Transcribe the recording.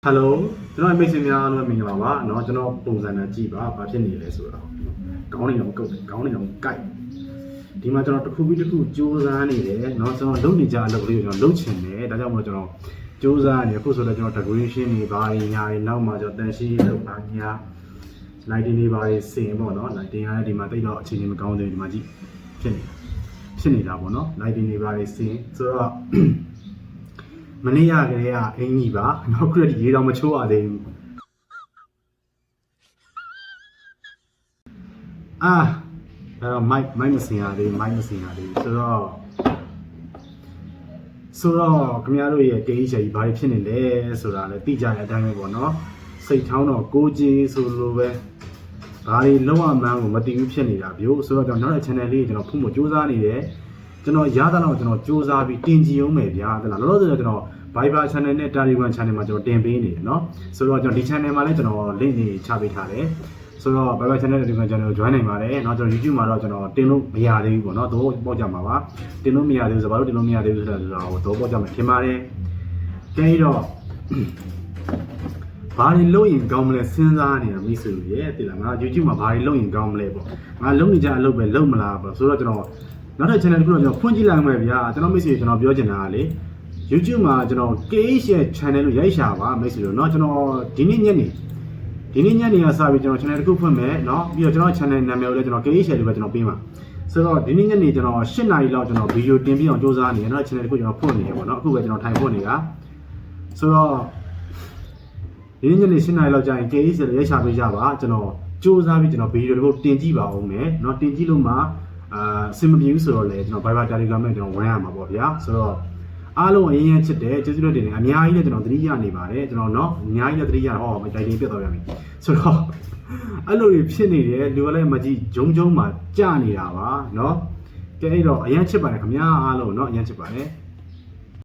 Hello ကျွန်တော်မိတ်ဆွေများအားလုံးမင်္ဂလာပါเนาะကျွန်တော်ပုံစံနဲ့ကြည့်ပါဘာဖြစ်နေလဲဆိုတော့ကောင်းနေတော့ကုတ်ကောင်းနေတော့ကိုက်ဒီမှာကျွန်တော်တစ်ခုပြီးတစ်ခုစူးစမ်းနေတယ်เนาะကျွန်တော်လုပ်နေကြအလုပ်လေးကိုကျွန်တော်လုပ်ချင်တယ်ဒါကြောင့်မို့ကျွန်တော်စူးစမ်းနေအခုဆိုတော့ကျွန်တော် decoration တွေဘာတွေညာတွေနောက်မှာကျွန်တော်တန်ရှင်းလုပ်ပါညာ lighting တွေဘာတွေစင်ပေါ့เนาะ lighting ကလည်းဒီမှာတိတ်တော့အခြေအနေမကောင်းသေးဘူးဒီမှာကြည့်ဖြစ်နေတာပေါ့เนาะ lighting တွေဘာတွေစင်ဆိုတော့မနေ့ကကလေးကအင်ကြီးပါနောက်ခုတည်းရေတော့မချိုးရသေးဘူးအဲ့တော့မိုက်မစင်ရသေးဘူးဆိုတော့ခင်ဗျားတို့ရဲ့တေးချာကြီးဘာဖြစ်နေလဲဆိုတာလည်းသိကြတဲ့အတိုင်းပဲပေါ့နော်စိတ်ထောင်းတော့ကိုကြီးဆိုလိုပဲဘာတွေလုံးဝမှန်းကိုမသိဘူးဖြစ်နေတာဗျို့ဆိုတော့ကျွန်တော်နောက်တဲ့ channel လေးကျွန်တော်ဖုန်းကိုစူးစမ်းနေတယ်ကျွန်တော်ရသလောက်ကျွန်တော်စူးစမ်းပြီးတင်ကြည့်အောင်မယ်ဗျာဟုတ်လားလောလောဆယ်ကျွန်တော် Viber channel နဲ့ Telegram channel မှာကျွန်တော်တင်ပေးနေတယ်เนาะဆိုတော့ကျွန်တော်ဒီ channel မှာလည်းကျွန်တော် link တွေချပေးထားတယ်ဆိုတော့ Viber channel နဲ့ Telegram channel ကို join နိုင်ပါတယ်เนาะကျွန်တော် YouTube မှာတော့ကျွန်တော်တင်လို့မရသေးဘူးပေါ့เนาะတော့ပေါက်ကြမှာပါတင်လို့မရသေးဘူးဆိုတော့ဘာလို့တင်လို့မရသေးဘူးဆိုတာတော့ပေါက်ကြမှာထင်ပါတယ်ကဲတော့ဘာတွေလုပ်ရင်ကောင်းမလဲစဉ်းစားနေတာမိတ်ဆွေရဲ့တိလားငါ YouTube မှာဘာတွေလုပ်ရင်ကောင်းမလဲပေါ့ငါလုပ်နေကြအလုပ်ပဲလုပ်မလားပေါ့ဆိုတော့ကျွန်တော်နောက်ထပ် channel တစ်ခုတော့ကျွန်တော်ဖွင့်ကြည့်လိုက်မယ်ဗျာကျွန်တော်မိတ်ဆွေကျွန်တော်ပြောချင်တာကလေ YouTube မှာကျွန်တော် KH ရဲ့ channel လို့ရိုက်ရှာပါမိတ်ဆွေတို့เนาะကျွန်တော်ဒီနေ့ညနေကစပြီးကျွန်တော် channel တစ်ခုဖွင့်မယ်เนาะပြီးတော့ကျွန်တော် channel နာမည်ကိုလည်းကျွန်တော် KH လို့ပဲကျွန်တော်ပေးမှာဆိုတော့ဒီနေ့ညနေကျွန်တော်8နာရီလောက်ကျွန်တော်ဗီဒီယိုတင်ပြအောင်စူးစမ်းနေတယ်เนาะ channel တစ်ခုကျွန်တော်ဖွင့်နေတယ်ပေါ့เนาะအခုပဲကျွန်တော်ထိုင်ဖွင့်နေတာဆိုတော့ဒီနေ့ညနေ8နာရီလောက်ကြာရင် KH လို့ရိုက်ရှာပေးကြပါကျွန်တော်စူးစမ်းပြီးကျွန်တော်ဗီဒီယိုတစ်ခုတင်ကြည့်ပါဦးမယ်เนาะတင်ကြည့်လို့မှအဆင်မပြေဘူးဆိုတော့လေကျွန်တော် Viber Telegram နဲ့ကျွန်တော်ဝင်ရမှာပေါ့ဗျာဆိုတော့အားလုံးအရင်ရင်ချစ်တယ်ကျေးဇူးတော်တင်တယ်အများကြီးလည်းကျွန်တော်သတိရနေပါတယ်ကျွန်တော်เนาะအများကြီးလည်းသတိရဟောမတိုင်တင်ပြတ်သွားပြန်ပြီဆိုတော့အဲ့လိုတွေဖြစ်နေတယ်လူကလည်းမကြည့်ဂျုံမှာကြာနေတာပါเนาะကဲအဲ့တော့အရင်ချစ်ပါတယ်ခင်ဗျာအားလုံးเนาะအရင်ချစ်ပါတယ်